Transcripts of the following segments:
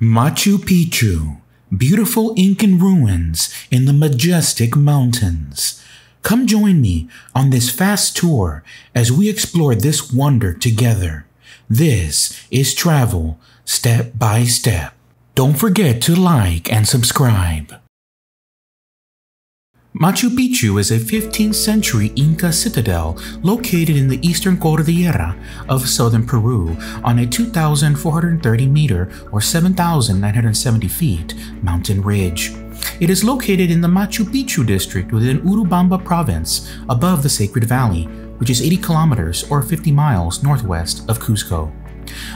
Machu Picchu, beautiful Incan ruins in the majestic mountains. Come join me on this fast tour as we explore this wonder together. This is travel step by step. Don't forget to like and subscribe. Machu Picchu is a 15th century Inca citadel located in the eastern Cordillera of southern Peru on a 2,430 meter or 7,970 feet mountain ridge. It is located in the Machu Picchu district within Urubamba province above the Sacred Valley, which is 80 kilometers or 50 miles northwest of Cusco.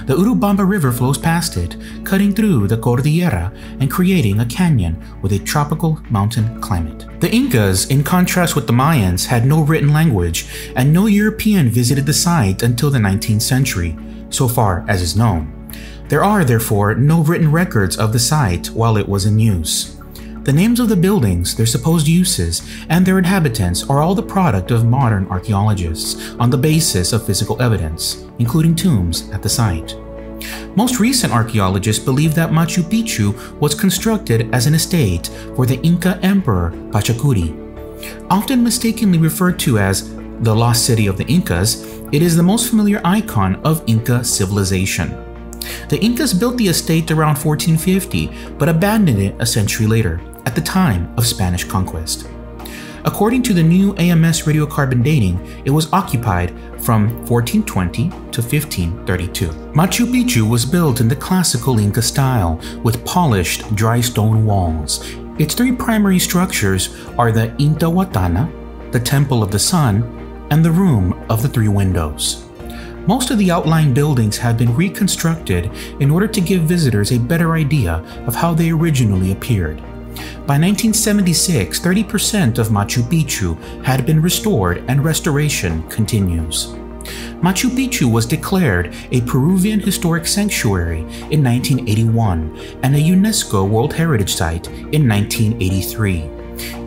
The Urubamba River flows past it, cutting through the Cordillera and creating a canyon with a tropical mountain climate. The Incas, in contrast with the Mayans, had no written language, and no European visited the site until the 19th century, so far as is known. There are, therefore, no written records of the site while it was in use. The names of the buildings, their supposed uses, and their inhabitants are all the product of modern archaeologists on the basis of physical evidence, including tombs at the site. Most recent archaeologists believe that Machu Picchu was constructed as an estate for the Inca Emperor Pachacuri. Often mistakenly referred to as the lost city of the Incas, it is the most familiar icon of Inca civilization. The Incas built the estate around 1450, but abandoned it a century later, at the time of Spanish conquest. According to the new AMS radiocarbon dating, it was occupied from 1420 to 1532. Machu Picchu was built in the classical Inca style, with polished dry stone walls. Its three primary structures are the Intihuatana, the Temple of the Sun, and the Room of the Three Windows. Most of the outlying buildings have been reconstructed in order to give visitors a better idea of how they originally appeared. By 1976, 30% of Machu Picchu had been restored and restoration continues. Machu Picchu was declared a Peruvian Historic Sanctuary in 1981 and a UNESCO World Heritage Site in 1983.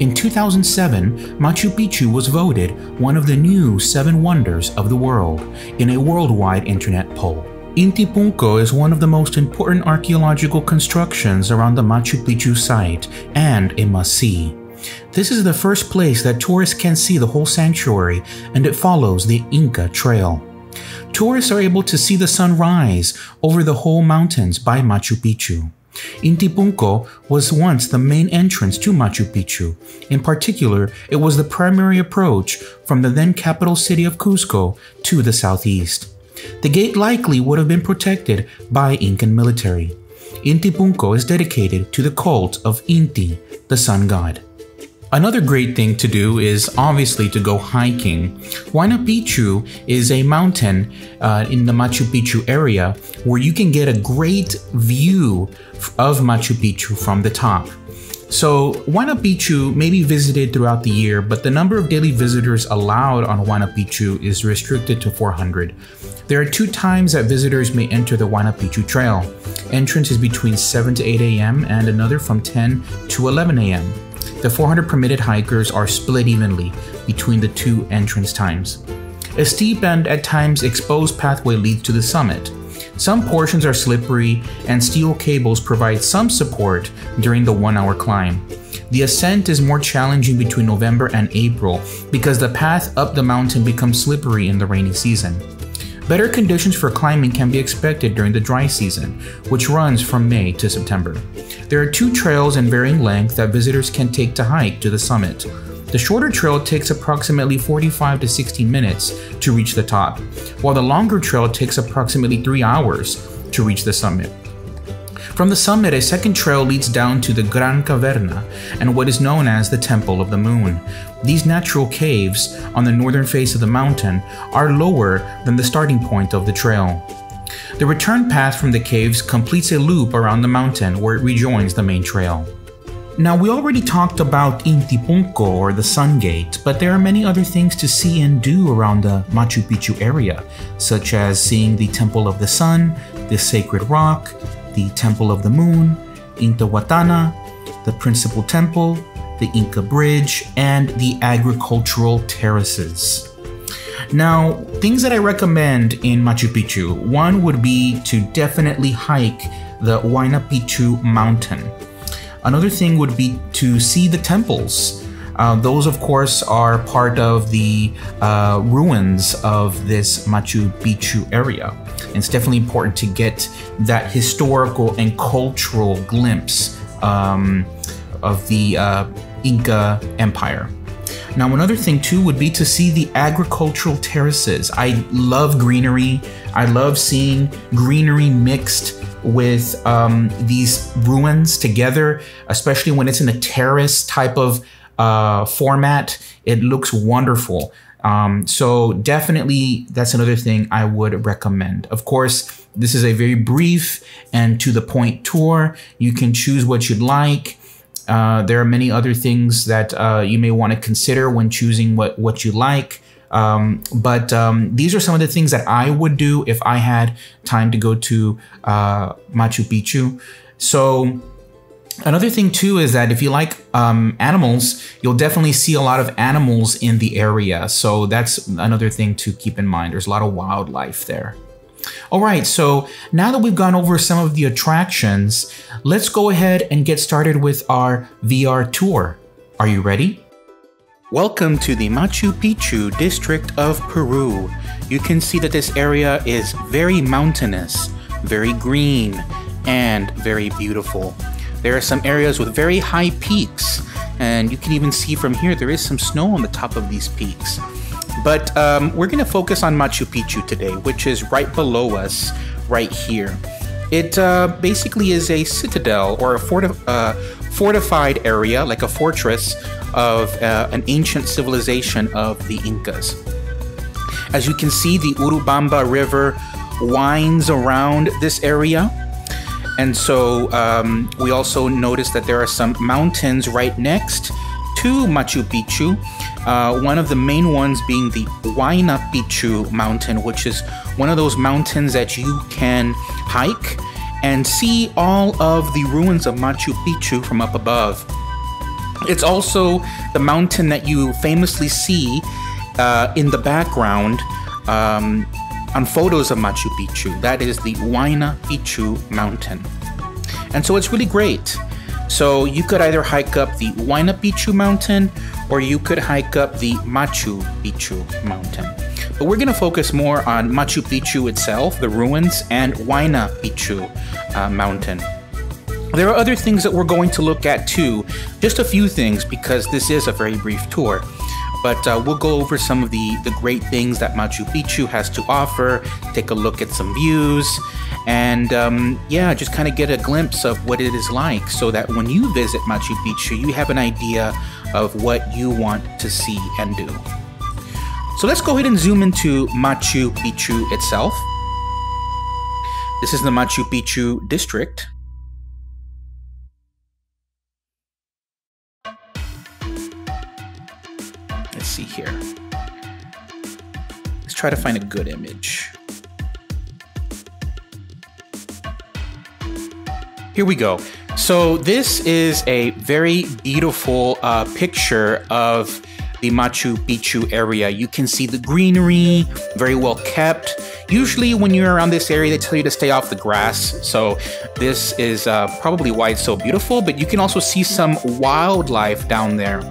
In 2007, Machu Picchu was voted one of the new 7 wonders of the world in a worldwide internet poll. Inti Punku is one of the most important archaeological constructions around the Machu Picchu site and a must-see. This is the first place that tourists can see the whole sanctuary, and it follows the Inca Trail. Tourists are able to see the sun rise over the whole mountains by Machu Picchu. Inti Punku was once the main entrance to Machu Picchu. In particular, it was the primary approach from the then capital city of Cusco to the southeast. The gate likely would have been protected by Incan military. Inti Punku is dedicated to the cult of Inti, the sun god. Another great thing to do is obviously to go hiking. Huayna Picchu is a mountain in the Machu Picchu area where you can get a great view of Machu Picchu from the top. So Huayna Picchu may be visited throughout the year, but the number of daily visitors allowed on Huayna Picchu is restricted to 400. There are 2 times that visitors may enter the Huayna Picchu Trail. Entrance is between 7 to 8 a.m. and another from 10 to 11 a.m. The 400 permitted hikers are split evenly between the 2 entrance times. A steep and at times exposed pathway leads to the summit. Some portions are slippery and steel cables provide some support during the 1-hour climb. The ascent is more challenging between November and April because the path up the mountain becomes slippery in the rainy season. Better conditions for climbing can be expected during the dry season, which runs from May to September. There are 2 trails in varying length that visitors can take to hike to the summit. The shorter trail takes approximately 45 to 60 minutes to reach the top, while the longer trail takes approximately 3 hours to reach the summit. From the summit, a second trail leads down to the Gran Caverna and what is known as the Temple of the Moon. These natural caves on the northern face of the mountain are lower than the starting point of the trail. The return path from the caves completes a loop around the mountain where it rejoins the main trail. Now, we already talked about Inti Punku or the Sun Gate, but there are many other things to see and do around the Machu Picchu area, such as seeing the Temple of the Sun, the Sacred Rock, the Temple of the Moon, Intihuatana, the Principal Temple, the Inca Bridge, and the Agricultural Terraces. Now, things that I recommend in Machu Picchu, one would be to definitely hike the Huayna Picchu mountain. Another thing would be to see the temples. Those, of course, are part of the ruins of this Machu Picchu area. And it's definitely important to get that historical and cultural glimpse of the Inca Empire. Now, another thing too would be to see the agricultural terraces. I love greenery. I love seeing greenery mixed with these ruins together, especially when it's in a terrace type of format. It looks wonderful. So definitely that's another thing I would recommend. Of course, this is a very brief and to the point tour. You can choose what you'd like. There are many other things that you may want to consider when choosing what you like. But these are some of the things that I would do if I had time to go to Machu Picchu. So another thing too is that if you like animals, you'll definitely see a lot of animals in the area. So that's another thing to keep in mind. There's a lot of wildlife there. All right, so now that we've gone over some of the attractions, let's go ahead and get started with our VR tour. Are you ready? Welcome to the Machu Picchu district of Peru. You can see that this area is very mountainous, very green, and very beautiful. There are some areas with very high peaks, and you can even see from here there is some snow on the top of these peaks. But we're going to focus on Machu Picchu today, which is right below us, right here. It basically is a citadel or a fortified area, like a fortress of an ancient civilization of the Incas. As you can see, the Urubamba River winds around this area. And so we also notice that there are some mountains right next to Machu Picchu. One of the main ones being the Huayna Picchu mountain, which is one of those mountains that you can hike and see all of the ruins of Machu Picchu from up above. It's also the mountain that you famously see in the background on photos of Machu Picchu. That is the Huayna Picchu mountain. And so it's really great. So you could either hike up the Huayna Picchu mountain or you could hike up the Machu Picchu mountain. But we're going to focus more on Machu Picchu itself, the ruins, and Huayna Picchu mountain. There are other things that we're going to look at too, just a few things because this is a very brief tour. But we'll go over some of the great things that Machu Picchu has to offer, take a look at some views, and yeah, just kind of get a glimpse of what it is like so that when you visit Machu Picchu, you have an idea of what you want to see and do. So let's go ahead and zoom into Machu Picchu itself. This is the Machu Picchu district. Let's see here. Let's try to find a good image. Here we go. So this is a very beautiful picture of the Machu Picchu area. You can see the greenery, very well kept. Usually when you're around this area, they tell you to stay off the grass. So this is probably why it's so beautiful, but you can also see some wildlife down there.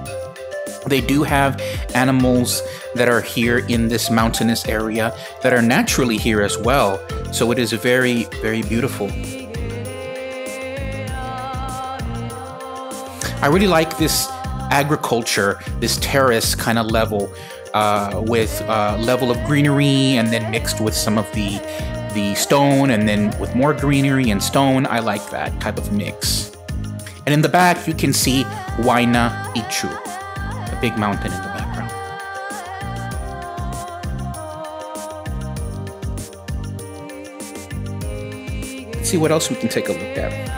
They do have animals that are here in this mountainous area that are naturally here as well. So it is very, very beautiful. I really like this agriculture, this terrace kind of level with level of greenery and then mixed with some of the stone and then with more greenery and stone. I like that type of mix. And in the back, you can see Huayna Picchu, a big mountain in the background. Let's see what else we can take a look at.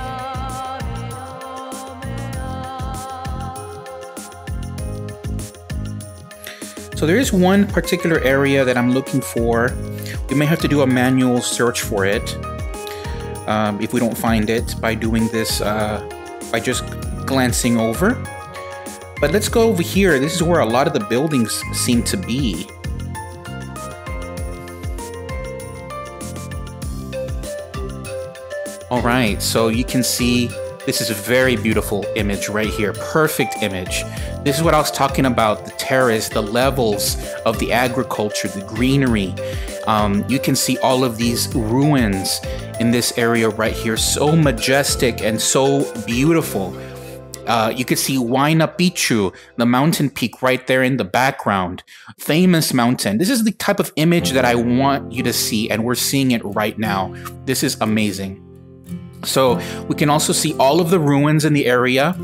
So there is one particular area that I'm looking for. We may have to do a manual search for it if we don't find it by doing this, by just glancing over. But let's go over here. This is where a lot of the buildings seem to be. All right, so you can see this is a very beautiful image right here. Perfect image. This is what I was talking about, the terrace, the levels of the agriculture, the greenery. You can see all of these ruins in this area right here. So majestic and so beautiful. You can see Huayna Picchu, the mountain peak right there in the background. Famous mountain. This is the type of image that I want you to see, and we're seeing it right now. This is amazing. So we can also see all of the ruins in the area.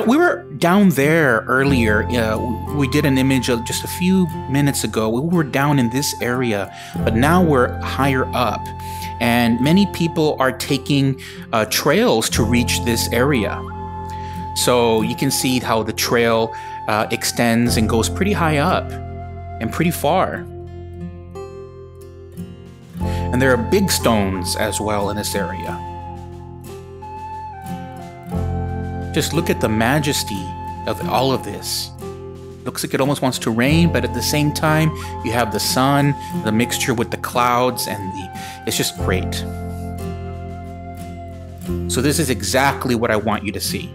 We were down there earlier. We did an image of just a few minutes ago. We were down in this area, but now we're higher up. And many people are taking trails to reach this area. So you can see how the trail extends and goes pretty high up and pretty far. And there are big stones as well in this area. Just look at the majesty of all of this. Looks like it almost wants to rain, but at the same time, you have the sun, the mixture with the clouds, and it's just great. So this is exactly what I want you to see.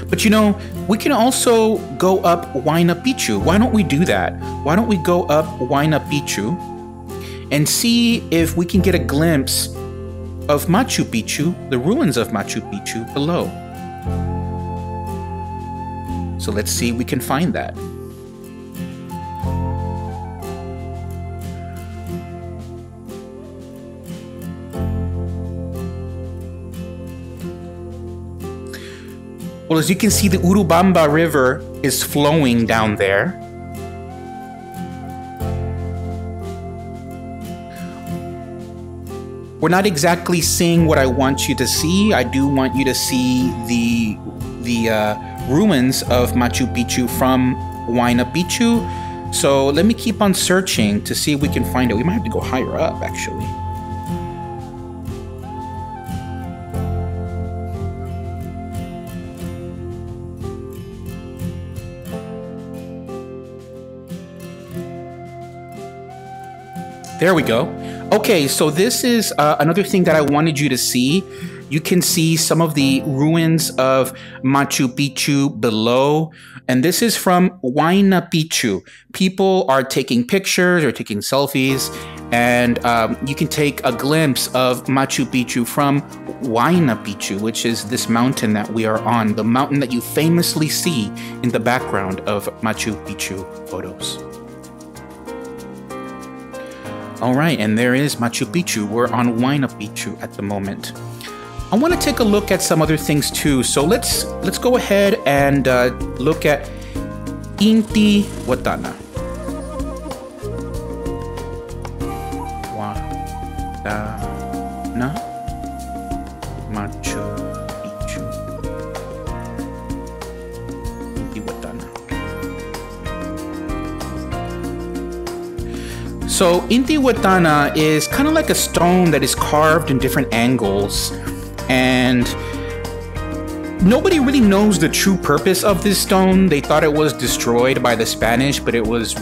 But you know, we can also go up Huayna Picchu. Why don't we do that? Why don't we go up Huayna Picchu and see if we can get a glimpse of Machu Picchu, the ruins of Machu Picchu below. So let's see if we can find that. Well, as you can see, the Urubamba River is flowing down there. We're not exactly seeing what I want you to see. I do want you to see the ruins of Machu Picchu from Huayna Picchu. So let me keep on searching to see if we can find it. We might have to go higher up, actually. There we go. Okay, so this is another thing that I wanted you to see. You can see some of the ruins of Machu Picchu below. And this is from Huayna Picchu. People are taking pictures or taking selfies. And you can take a glimpse of Machu Picchu from Huayna Picchu, which is this mountain that we are on. The mountain that you famously see in the background of Machu Picchu photos. All right, and there is Machu Picchu. We're on Huayna Picchu at the moment. I want to take a look at some other things too. So let's go ahead and look at Intihuatana. Huayna Machu Picchu. Intihuatana. So Intihuatana is kind of like a stone that is carved in different angles, and nobody really knows the true purpose of this stone. They thought it was destroyed by the Spanish, but it was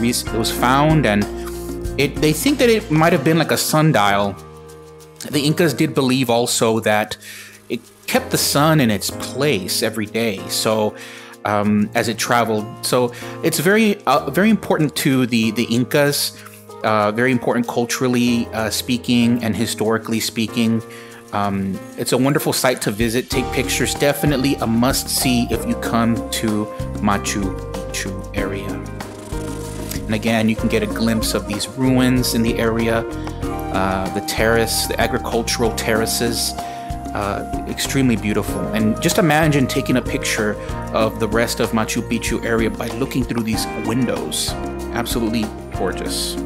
found, and they think that it might have been like a sundial. The Incas did believe also that it kept the sun in its place every day. So as it traveled, so it's very important to the Incas. Very important culturally speaking and historically speaking. It's a wonderful site to visit, take pictures. Definitely a must-see if you come to Machu Picchu area. And again, you can get a glimpse of these ruins in the area, the terrace, the agricultural terraces. Extremely beautiful. And just imagine taking a picture of the rest of Machu Picchu area by looking through these windows. Absolutely gorgeous.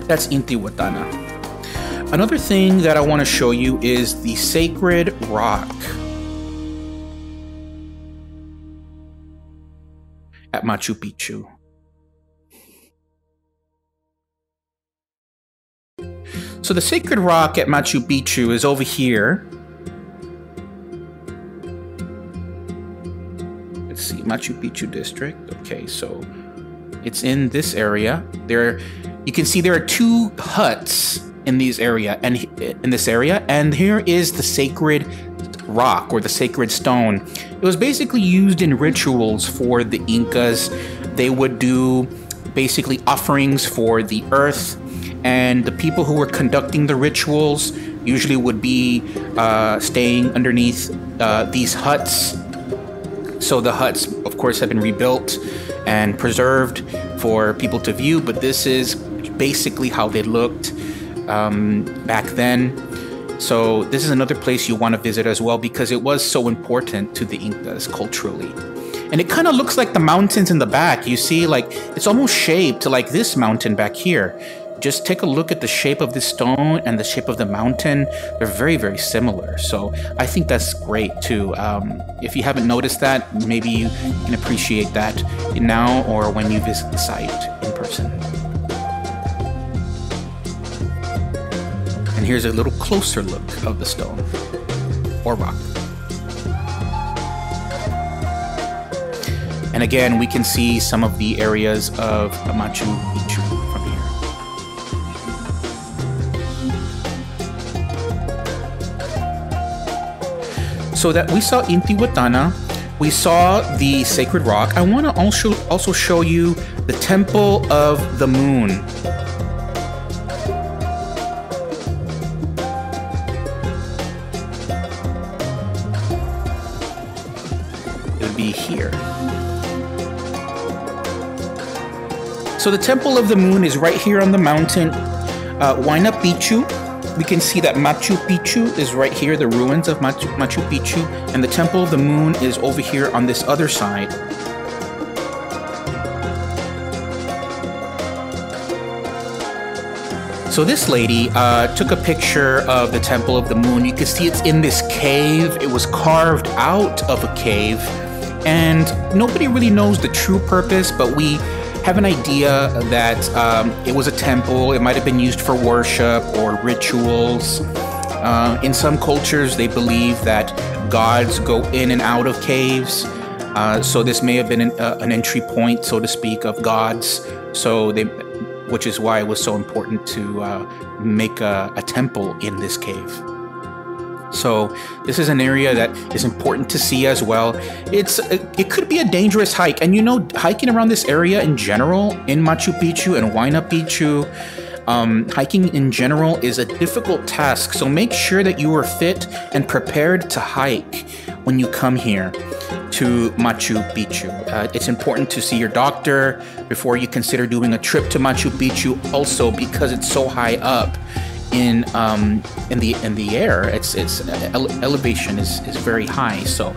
That's Intihuatana. Another thing that I want to show you is the sacred rock at Machu Picchu. So the sacred rock at Machu Picchu is over here. Let's see, Machu Picchu district. Okay, so it's in this area. You can see there are two huts in this area, and here is the sacred rock, or the sacred stone. It was basically used in rituals for the Incas. They would do basically offerings for the earth, and the people who were conducting the rituals usually would be staying underneath these huts. So the huts, of course, have been rebuilt and preserved for people to view, but this is basically how they looked back then. So this is another place you want to visit as well, because it was so important to the Incas culturally. And it kind of looks like the mountains in the back. You see, like, it's almost shaped like this mountain back here. Just take a look at the shape of this stone and the shape of the mountain. They're very, very similar. So I think that's great too. If you haven't noticed that, maybe you can appreciate that now or when you visit the site in person. And here's a little closer look of the stone or rock. And again, we can see some of the areas of Machu Picchu from here. So that we saw Intihuatana, we saw the sacred rock. I want to also show you the Temple of the Moon. Here. So the Temple of the Moon is right here on the mountain, Huayna Picchu. We can see that Machu Picchu is right here, the ruins of Machu Picchu, and the Temple of the Moon is over here on this other side. So this lady took a picture of the Temple of the Moon. You can see it's in this cave. It was carved out of a cave. And nobody really knows the true purpose, but we have an idea that it was a temple. It might have been used for worship or rituals. In some cultures, they believe that gods go in and out of caves. So this may have been an entry point, so to speak, of gods. So which is why it was so important to make a temple in this cave. So this is an area that is important to see as well. It could be a dangerous hike, and you know, hiking around this area in general, in Machu Picchu and Huayna Picchu, hiking in general is a difficult task. So make sure that you are fit and prepared to hike when you come here to Machu Picchu. It's important to see your doctor before you consider doing a trip to Machu Picchu, also because it's so high up in the air. Elevation is very high, so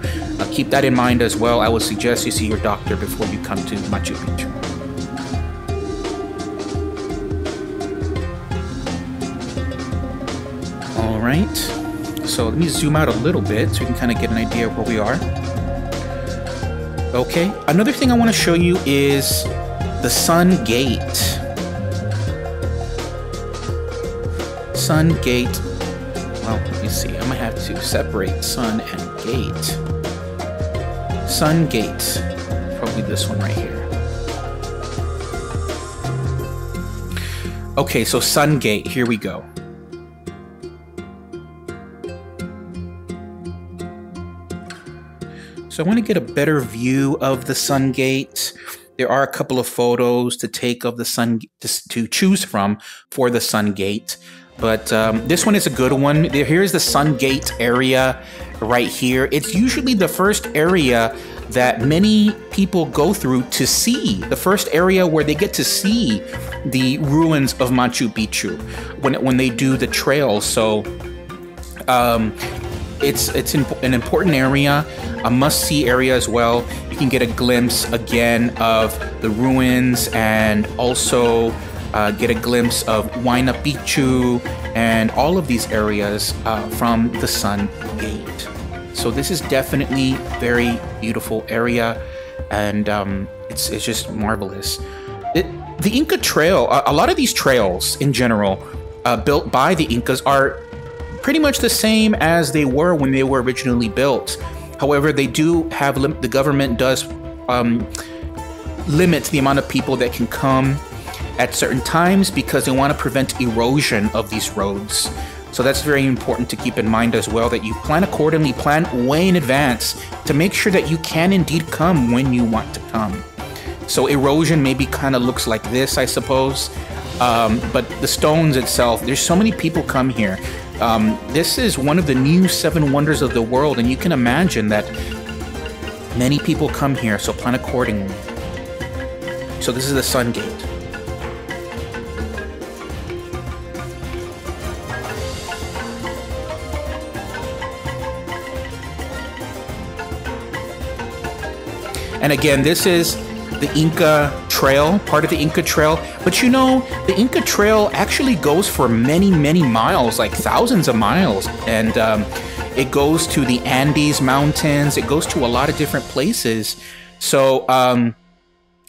keep that in mind as well. I would suggest you see your doctor before you come to Machu Picchu. All right, so let me zoom out a little bit so you can kind of get an idea of where we are. Okay, another thing I want to show you is the Sun Gate. Sun Gate. Well, let me see. I might have to separate sun and gate. Sun Gate. Probably this one right here. Okay, so Sun Gate. Here we go. So I want to get a better view of the Sun Gate. There are a couple of photos to take of the sun to choose from for the Sun Gate. But this one is a good one. Here's the Sun Gate area right here. It's usually the first area that many people go through to see, the first area where they get to see the ruins of Machu Picchu when they do the trail. So it's an important area, a must-see area as well. You can get a glimpse again of the ruins and also get a glimpse of Huayna Picchu and all of these areas from the Sun Gate. So this is definitely a very beautiful area, and it's just marvelous. The Inca Trail, a lot of these trails in general built by the Incas are pretty much the same as they were when they were originally built. However, they do have the government does limit the amount of people that can come at certain times because they want to prevent erosion of these roads. So that's very important to keep in mind as well, that you plan accordingly, plan way in advance to make sure that you can indeed come when you want to come. So erosion maybe kind of looks like this, I suppose. But the stones itself, there's so many people come here. This is one of the new 7 wonders of the world, and you can imagine that many people come here, so plan accordingly. So this is the Sun Gate. And again, this is the Inca Trail, part of the Inca Trail. But you know, the Inca Trail actually goes for many, many miles, like thousands of miles. And it goes to the Andes Mountains. It goes to a lot of different places. So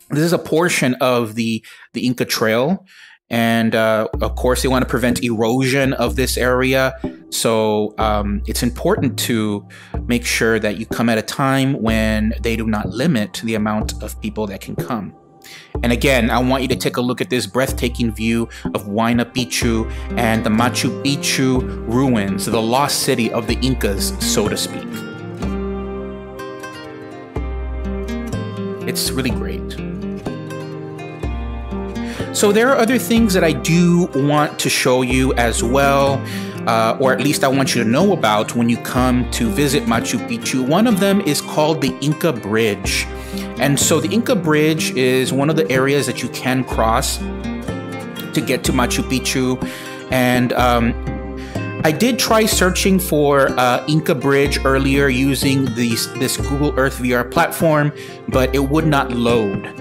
this is a portion of the Inca Trail. And of course, they want to prevent erosion of this area. So it's important to make sure that you come at a time when they do not limit the amount of people that can come. And again, I want you to take a look at this breathtaking view of Huayna Picchu and the Machu Picchu ruins, the lost city of the Incas, so to speak. It's really great. So there are other things that I do want to show you as well, or at least I want you to know about when you come to visit Machu Picchu. One of them is called the Inca Bridge. And so the Inca Bridge is one of the areas that you can cross to get to Machu Picchu. And I did try searching for Inca Bridge earlier using this Google Earth VR platform, but it would not load.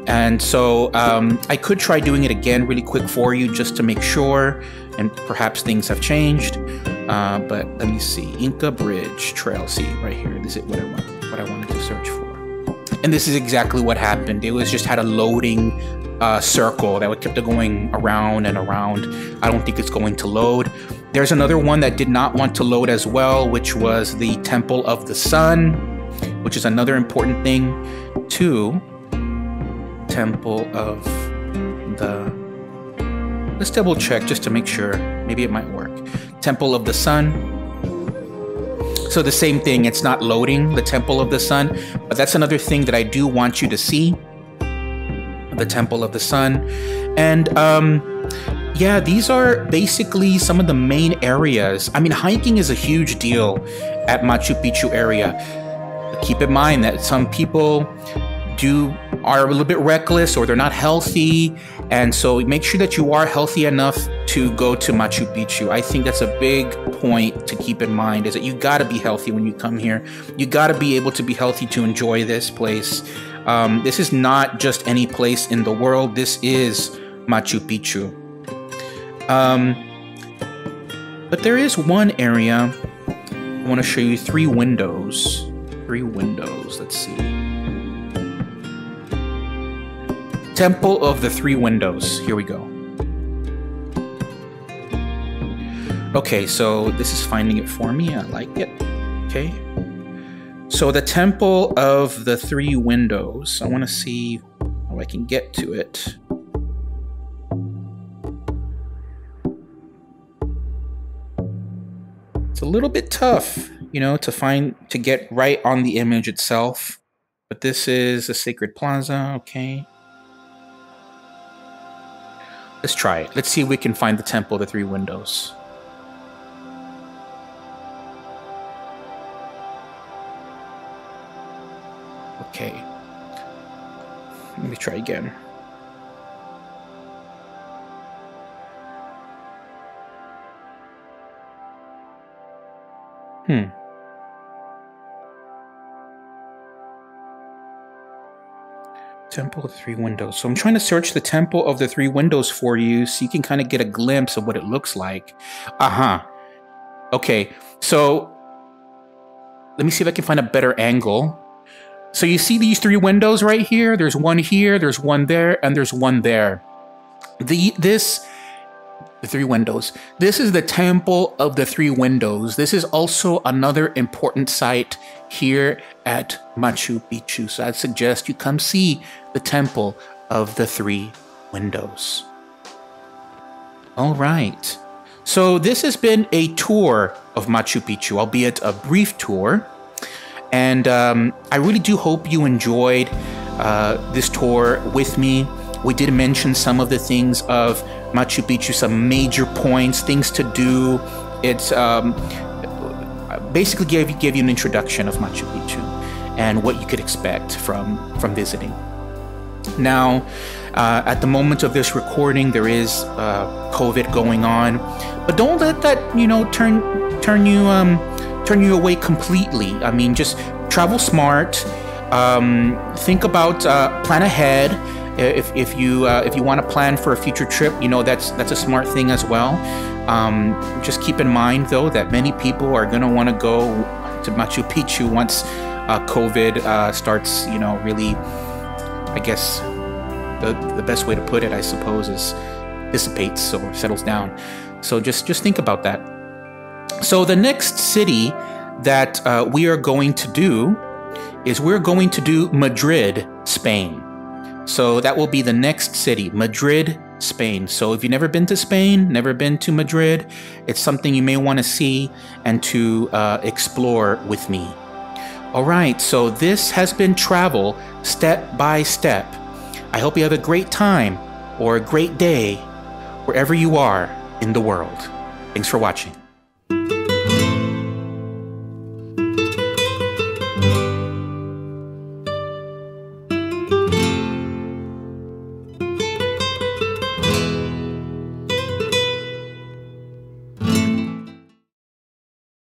And so I could try doing it again really quick for you just to make sure, and perhaps things have changed. But let me see, Inca Bridge Trail, see right here. This is what I wanted to search for. And this is exactly what happened. It was just had a loading circle that kept going around and around. I don't think it's going to load. There's another one that did not want to load as well, which was the Temple of the Sun, which is another important thing too. Temple of the... Let's double check just to make sure. Maybe it might work. Temple of the Sun. So the same thing, it's not loading the Temple of the Sun, but that's another thing that I do want you to see. The Temple of the Sun. And yeah, these are basically some of the main areas. I mean, hiking is a huge deal at Machu Picchu area. But keep in mind that some people are a little bit reckless, or they're not healthy, and so make sure that you are healthy enough to go to Machu Picchu. I think that's a big point to keep in mind, is that you got to be healthy when you come here. You got to be able to be healthy to enjoy this place. This is not just any place in the world. This is Machu Picchu. But there is one area I want to show you. 3 windows. 3 windows. Let's see. Temple of the 3 Windows. Here we go. Okay, so this is finding it for me. I like it. Okay. So the Temple of the 3 Windows. I want to see how I can get to it. It's a little bit tough, you know, to get right on the image itself. But this is a sacred plaza. Okay. Let's try it. Let's see if we can find the Temple of the 3 Windows. Okay. Let me try again. Temple of the 3 Windows. So I'm trying to search the Temple of the 3 Windows for you so you can kind of get a glimpse of what it looks like. Okay, so let me see if I can find a better angle. So you see these 3 windows right here? There's one here, there's one there, and there's one there. The 3 windows. This is the Temple of the 3 Windows. This is also another important site here at Machu Picchu. So I'd suggest you come see the Temple of the 3 windows. All right. So this has been a tour of Machu Picchu, albeit a brief tour. And I really do hope you enjoyed this tour with me. We did mention some of the things of Machu Picchu, some major points, things to do. It's basically gave you an introduction of Machu Picchu and what you could expect from visiting. Now, at the moment of this recording, there is COVID going on, but don't let that turn you away completely. I mean, just travel smart. Think about plan ahead. If you want to plan for a future trip, that's a smart thing as well. Just keep in mind though that many people are going to want to go to Machu Picchu once COVID starts, really, I guess the best way to put it, I suppose, is dissipates or settles down. So just think about that. So the next city that we are going to do is we're going to do Madrid, Spain. So that will be the next city, Madrid, Spain. So if you've never been to Spain, never been to Madrid, it's something you may want to see and to explore with me. All right, so this has been travel step by step. I hope you have a great time or a great day wherever you are in the world. Thanks for watching.